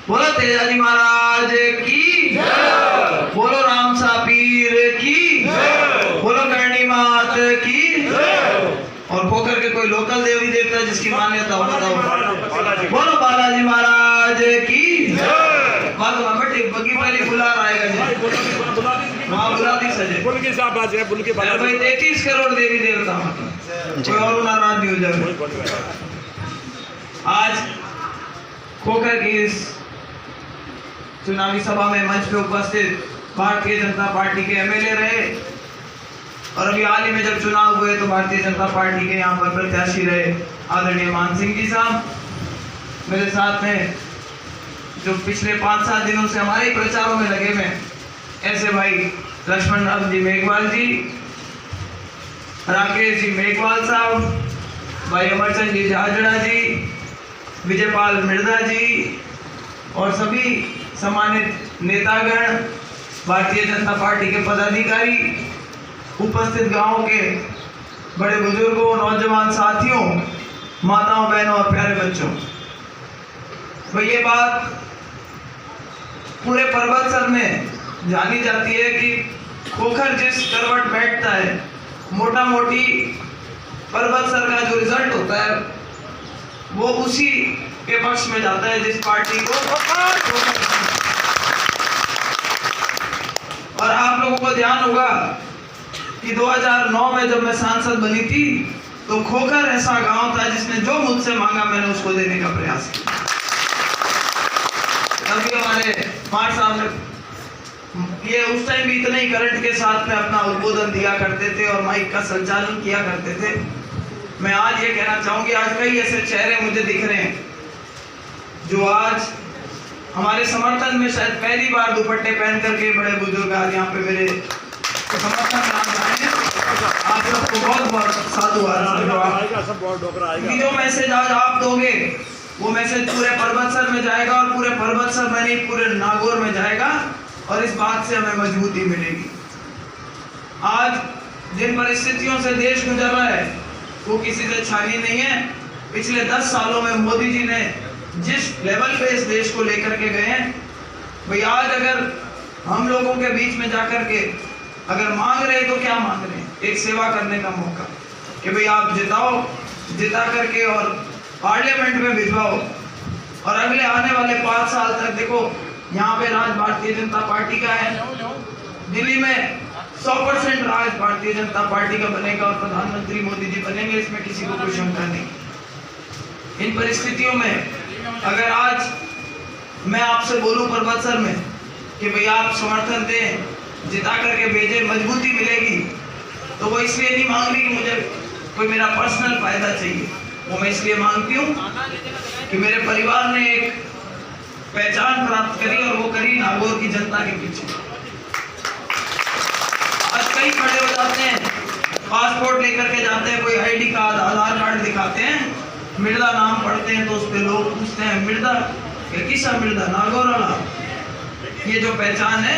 बोलो तेजाजी महाराज की जय, बोलो रामसा पीर की जय, बोलो करणी मात की जय। और खोकर के कोई लोकल देवी देवता जिसकी मान्यता हो बताओ। बोलो बालाजी महाराज की जय। बात बेटे बगी पहले बुला आएगा जी, वहाँ बुला दी सजे बुल की शाबाश है, बुल की भाई 33 करोड़ देवी देवता मतलब कोई और नाराज नहीं हो जाए। आज खोकर की इस चुनावी सभा में मंच पे उपस्थित भारतीय जनता पार्टी के एमएलए रहे और अभी हाल ही में जब चुनाव हुए तो भारतीय जनता पार्टी के यहाँ पर प्रत्याशी रहे आदरणीय मान सिंह जी साहब, मेरे साथ में जो पिछले 5-7 दिनों से हमारे ही प्रचारों में लगे हुए ऐसे भाई लक्ष्मण राम जी मेघवाल जी, राकेश जी मेघवाल साहब, भाई अमरचंद जी झाझड़ा जी, विजयपाल मिर्जा जी और सभी सम्मानित नेतागण, भारतीय जनता पार्टी के पदाधिकारी, उपस्थित गांव के बड़े बुजुर्गों, नौजवान साथियों, माताओं बहनों और प्यारे बच्चों, तो ये बात पूरे पर्वतसर में जानी जाती है कि खोखर जिस करवट बैठता है, मोटा मोटी पर्वतसर का जो रिजल्ट होता है वो उसी के पक्ष में जाता है जिस पार्टी को। और आप लोगों को ध्यान होगा कि 2009 में जब मैं सांसद बनी थी तो खोखर ऐसा गांव था जिसने जो मुझसे मांगा मैंने उसको देने का प्रयास किया। तभी हमारे मार साहब ने ये उस टाइम भी इतने ही करंट के साथ में अपना उद्बोधन दिया करते थे और माइक का संचालन किया करते थे। मैं आज ये कहना चाहूंगी, आज कई ऐसे चेहरे मुझे दिख रहे हैं जो आज हमारे समर्थन में शायद पहली बार दुपट्टे पहन करके बड़े बुजुर्ग आज यहाँ पे मेरे समर्थन में आए हैं। आप सबको बहुत बहुत साधुवाद। जो मैसेज आज आप दोगे वो मैसेज पूरे पर्वतसर में जाएगा और पूरे पर्वतसर में नहीं पूरे नागौर में जाएगा और इस बात से हमें मजबूती मिलेगी। आज जिन परिस्थितियों से देश गुजर रहा है वो किसी से छानी नहीं है। पिछले 10 सालों में मोदी जी ने जिस लेवल पे इस देश को लेकर के गए हैं, भाई आज अगर हम लोगों के बीच में जाकर के अगर मांग रहे तो क्या मांग रहे हैं? एक सेवा करने का मौका कि भाई आप जिता करके और पार्लियामेंट में भिजवाओ और अगले आने वाले 5 साल तक देखो यहाँ पे राज भारतीय जनता पार्टी का है, दिल्ली में 100% राज भारतीय जनता पार्टी का बनेगा और प्रधानमंत्री मोदी जी बनेंगे, इसमें किसी को कोई शंका नहीं। इन परिस्थितियों में अगर आज मैं आपसे बोलूं पर्वतसर में कि भाई आप समर्थन दें, जिता करके भेजें, मजबूती मिलेगी, तो वो इसलिए नहीं मांग रही कि मुझे कोई मेरा पर्सनल फायदा चाहिए, वो मैं इसलिए मांगती हूँ कि मेरे परिवार ने एक पहचान प्राप्त करी और वो करी नागौर की जनता के पीछे। आज कई खड़े हो जाते हैं, पासपोर्ट लेकर के जाते हैं, कोई आईडी कार्ड आधार कार्ड दिखाते हैं, मिर्जा नाम पढ़ते हैं तो उस पर लोग पूछते हैं मिर्जा किसा मिर्जा? नागौर वाला। ये जो पहचान है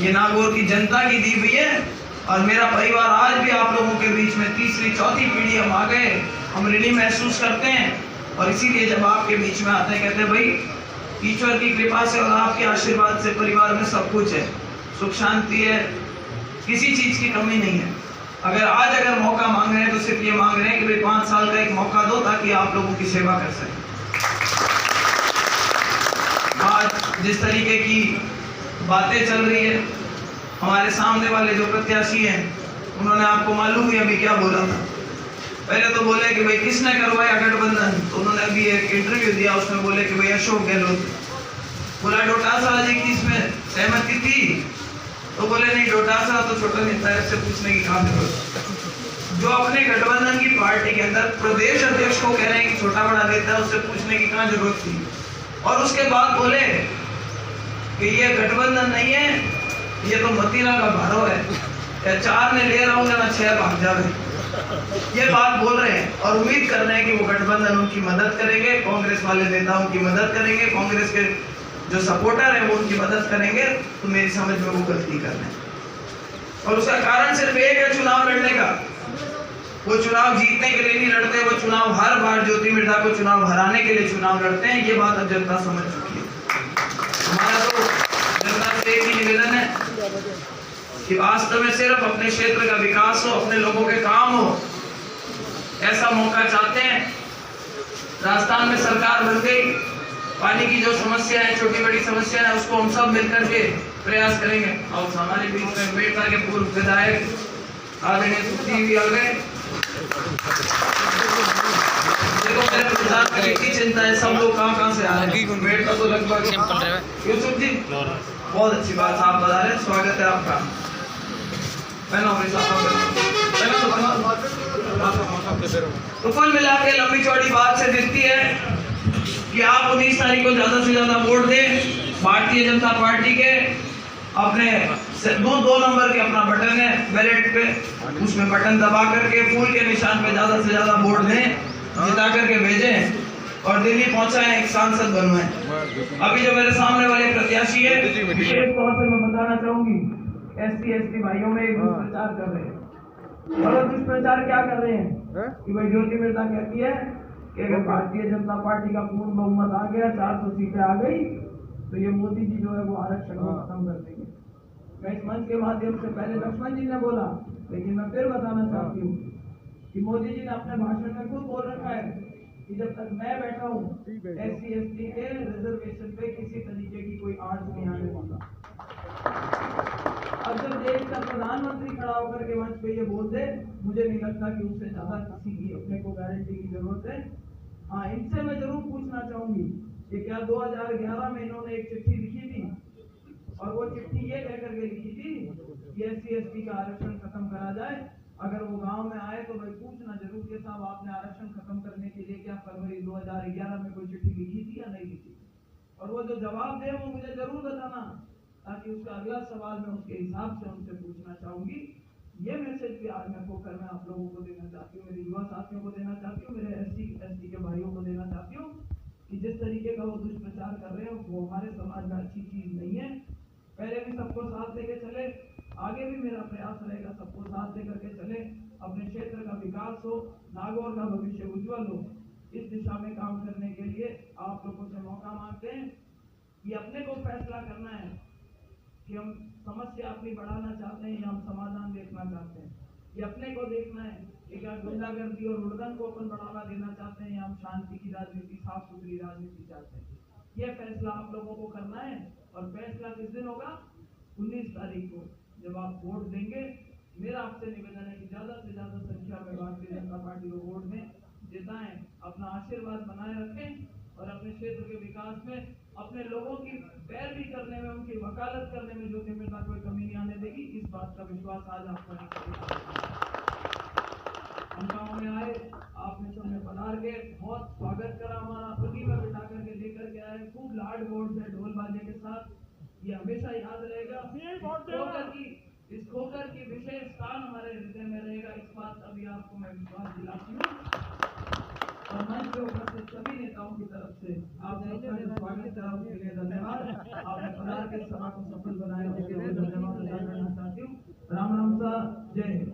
ये नागौर की जनता की दी हुई है और मेरा परिवार आज भी आप लोगों के बीच में 3री-4थी पीढ़ी हम आ गए, हम ऋणी महसूस करते हैं और इसीलिए जब आपके बीच में आते हैं कहते हैं भाई ईश्वर की कृपा से और आपके आशीर्वाद से परिवार में सब कुछ है, सुख शांति है, किसी चीज की कमी नहीं है। अगर मौका मांग रहे हैं तो सिर्फ ये मांग रहे हैं कि भाई 5 साल का एक मौका दो ताकि आप लोगों की सेवा कर सकें। आज जिस तरीके की बातें चल रही है, हमारे सामने वाले जो प्रत्याशी हैं उन्होंने आपको मालूम ही अभी क्या बोला था। पहले तो बोले कि भाई किसने करवाया गठबंधन, तो उन्होंने अभी एक इंटरव्यू दिया, उसमें बोले कि भाई अशोक गहलोत। बोला डोटासरा जी की इसमें सहमति थी, तो बोले नहीं डोटासरा तो छोटा नेता है, उससे पूछने की कहाँ जरूरत। जो अपने गठबंधन की पार्टी के अंदर प्रदेश अध्यक्ष को कह रहे हैं कि छोटा बड़ा नेता है, उससे पूछने की कहाँ जरूरत थी। और उसके बाद बोले कि ये गठबंधन नहीं है, ये तो मतीरा का भारो है, या 4 ने ले रहा हूँ ना 6 भाग जावे। ये बात बोल रहे हैं और उम्मीद कर रहे हैं कि वो गठबंधन उनकी मदद करेंगे, कांग्रेस वाले नेता उनकी मदद करेंगे, कांग्रेस के जो सपोर्टर है वो उनकी मदद करेंगे। तो मेरी समझ में वो गलती कर रहे हैं और उसका कारण सिर्फ एक है, चुनाव लड़ने का। वो चुनाव जीतने के लिए नहीं लड़ते, वो चुनाव हर बार ज्योति मिर्जा को चुनाव हराने के लिए चुनाव लड़ते हैं। ये बात अब जनता समझ चुकी है। हमारा तो जनता से एक ही निवेदन है कि वास्तव में सिर्फ अपने क्षेत्र का विकास हो, अपने लोगों के काम हो, ऐसा मौका चाहते हैं। राजस्थान में सरकार बन गई, पानी की जो समस्या है, छोटी बड़ी समस्या है, उसको हम सब मिलकर के प्रयास करेंगे। और हमारे बीच में बेटा के पूर्व विधायक आदरणीय सुखदेव जी आ गए। देखो मेरे प्रचार की कितनी चिंता है, सब लोग कहाँ से आ रहे हैं। बेटा तो लगभग यूसुफ जी, बहुत अच्छी बात आप बता रहे हैं, स्वागत है आपका। तो कुल मिला के लंबी चौड़ी बात से दिखती है कि आप 19 तारीख को ज्यादा से ज्यादा वोट दें भारतीय जनता पार्टी के। अपने दो नंबर के अपना बटन है बैलेट पे, उसमें बटन दबा करके फूल के निशान पे ज्यादा से ज्यादा वोट दें, जिता करके भेजें और दिल्ली पहुंचाएं, एक सांसद बनवाएं। अभी जो मेरे सामने वाले प्रत्याशी है, विशेष तौर से मैं बताना चाहूंगी, SC/ST भाइयों में एक दुष्प्रचार कर रहे हैं। और दुष्प्रचार क्या कर रहे हैं कि भाई ज्योति मिर्धा कहती है कि अगर भारतीय जनता पार्टी का पूर्ण बहुमत आ गया, 400 सीटें आ गई, तो ये मोदी जी जो है वो आरक्षण को खत्म कर देंगे। मैं इस मंच के माध्यम से पहले लक्ष्मण जी ने बोला, लेकिन मैं फिर बताना चाहती हूँ कि मोदी जी ने अपने भाषण में खुद बोल रखा है कि जब तक मैं बैठा हूँ SC/ST के रिजर्वेशन पे किसी तरीके की कोई आंच नहीं आने दूंगा। अब जब देश का प्रधानमंत्री खड़ा होकर के मंच पे ये बोल दे, मुझे नहीं लगता कि उससे ज्यादा किसी की अपने को गारंटी की जरूरत है। हाँ, इनसे मैं जरूर पूछना चाहूंगी कि क्या 2011 में इन्होंने एक चिट्ठी लिखी थी और वो चिट्ठी ये कह करके लिखी थी कि SC/ST का आरक्षण खत्म करा जाए। अगर वो गांव में आए तो मैं पूछना जरूर कि साहब आपने आरक्षण खत्म करने के लिए क्या फरवरी 2011 में कोई चिट्ठी लिखी थी या नहीं लिखी? और वो जो जवाब दे वो मुझे जरूर बताना, ताकि उसका अगला सवाल मैं उसके हिसाब से उनसे पूछना चाहूंगी। ये मैसेज भी आज मैं होकर मैं आप लोगों को देना चाहती हूँ, मेरे युवा साथियों को देना चाहती हूँ, मेरे SC/ST के भाइयों को देना चाहती हूँ कि जिस तरीके का वो दुष्प्रचार कर रहे हो वो हमारे समाज में अच्छी चीज नहीं है। पहले भी सबको साथ लेके चले, आगे भी मेरा प्रयास रहेगा सबको साथ लेकर के चले, अपने क्षेत्र का विकास हो, नागौर का भविष्य उज्जवल हो। इस दिशा में काम करने के लिए आप लोगों से मौका मांगते हैं कि अपने को फैसला करना है कि हम समस्या अपनी बढ़ाना चाहते हैं या हम समाधान देखना चाहते हैं। ये अपने को देखना है कि क्या गुंडागर्दी और उड़दंग को अपन बढ़ावा देना चाहते हैं या हम शांति की राजनीति, साफ सुथरी राजनीति चाहते हैं। ये फैसला आप लोगों को करना है। और फैसला किस दिन होगा? 19 तारीख को जब आप वोट देंगे। मेरा आपसे निवेदन है कि ज्यादा से ज्यादा संख्या में भारतीय जनता पार्टी को वोट दें, जिताएं, अपना आशीर्वाद बनाए रखें और अपने क्षेत्र के विकास में, अपने लोगों की पैरवी करने में, उनकी वकालत करने में ज्योति मिर्धा कोई कमी नहीं आने देगी। इस बात का विश्वास आज आपको हम गाँव में आए, आपने सबने पधार के बहुत स्वागत करा, हमारा खुदी में बिठा करके लेकर के आए, खूब लाड गोड से ढोल बाजे के साथ। ये हमेशा याद रहेगा। इस खोकर की विशेष स्थान हमारे हृदय में रहेगा। इस बात का भी आपको मैं विश्वास दिलाती हूँ। और मंच पे उपस्थित सभी नेताओं की तरफ से आपने स्वागत करा, उसके लिए धन्यवाद। आपने पधार के सभा को सफल बनाया, उसके लिए धन्यवाद अदा करना चाहती हूँ। राम राम सा, जय हिंद।